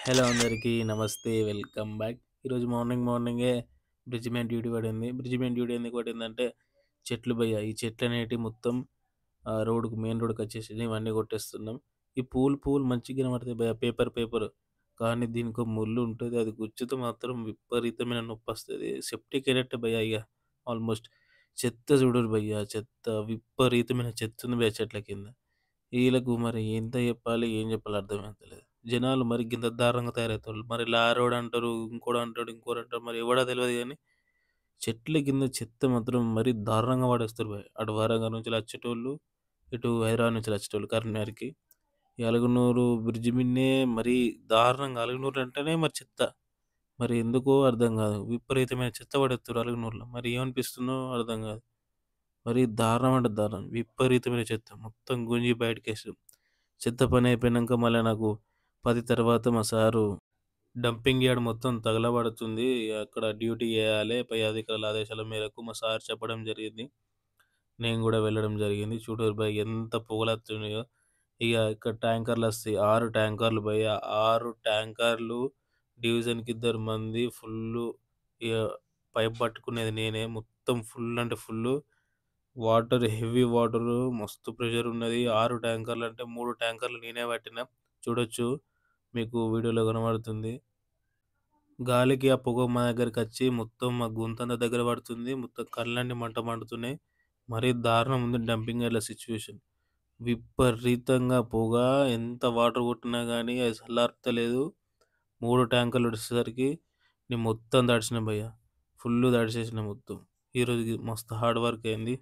Hello అందరికీ నమస్తే. Welcome back. ఈరోజు మార్నింగే బ్రిడ్జ్ మెయిన్ డ్యూటీ పడింది. బ్రిడ్జ్ మెయిన్ డ్యూటీ ఎందుకు పడిందంటే చెట్లు భయ్యా. ఈ చెట్లనేటివి మొత్తం మెయిన్ రోడ్‌కొచ్చేసినయి. ఇవన్నీ కొట్టేస్తున్నాం. ఈ పూలు మంచిగా కనపడతాయి భయ్యా. పేపర్. కానీ దీనికో ముల్లు ఉంటది. అది గుచ్చితే మాత్రం విపరీతమైన నొప్పొస్తది. సెప్టిక్ అయినట్టే భయ్యా ఇగ ఆల్‌మోస్ట్. చెత్త చూడుర్రి భయ్యా. చెత్త విపరీతమైన చెత్తుంది భయ్యా చెట్ల కింద. ఈళ్ళకు మరి ఎంత జెప్పాలి? ఏం జెప్పాలో అర్థమైతలేదు. జనాలు మరి గింత దారుణంగా తయారైతుర్రు. మరి లారోడంటారు, ఇంకోడంటాడు, ఇంకోడంటారు మరి ఎవడో తెలవదు గానీ, చెట్ల కింద చెత్త మాత్రం మరీ దారుణంగా పడేస్తుర్రు భయ్. అటు వరంగల్ నుంచెల్లి అచ్చేటోళ్ళు, ఇటు హైదరాబాద్ నుంచెల్లి అచ్చేటోళ్ళు కరీంనగర్‌కి. ఈ అలుగునూరు బ్రిడ్జి మిన్నే మరీ దారుణంగా అలుగునూరు అంటేనే మరి చెత్త. మరి ఎందుకో అర్థం గాదు. విపరీతమైన చెత్త పడేత్తుర్రు అలుగునూరులో. మరి ఏమనిపిస్తుందో అర్థం గాదు. మరీ దారుణం అంటే దారుణం. విపరీతమైన చెత్త. మొత్తం గుంజి బయటకేసిర్రు. చెత్త పనయిపోయినంక మళ్ళా నాకు 10 తర్వాత మా సారు డంపింగ్ యార్డ్ మొత్తం తగలబడుతుంది. అక్కడ డ్యూటీ జేయాలే. పై అధికారుల ఆదేశాల మేరకు మా సార్ చెప్పడం జరిగింది. నేను గూడా వెళ్ళడం జరిగింది. చూడుర్రి భయ్ ఎంత పొగలత్తున్నాయో. ఇగ ఇక్కడ ట్యాంకర్‌లొస్తాయి. 6 ట్యాంకర్లు భయ్. ఆ 6 ట్యాంకర్లు డివిజన్‌కి ఇద్దరు మంది ఫుల్లు ఇగ పైప్ పట్టుకునేది నేనే. మొత్తం ఫుల్ అంటే ఫుల్లు. హెవీ వాటరు మస్తు ప్రెషరున్నది. 6 ట్యాంకర్లంటే 3 ట్యాంకర్లు నేనే పట్టినా. చూడొచ్చు. మీకు వీడియోలో కనబడుతుంది. గాలికి ఆ పొగ మా దగ్గరకచ్చి మొత్తం మా గొంతంతా దగ్గర పడుతుంది. మొత్తం కళ్ళన్నీ మంట మండుతున్నాయి. మరీ దారుణం ఉంది డంపింగ్ యార్డ్‌ల సిట్యుయేషన్. విపరీతంగా పొగ ఎంత వాటర్ కొట్టినా గానీ అది సల్లారుతలేదు. 3 ట్యాంకర్లు వచ్చేసరికి నేను మొత్తం తడిసిన భయ్యా. ఫుల్లు తడిసేసిన మొత్తం. ఈరోజు మస్తు హార్డ్ వర్క్ అయింది.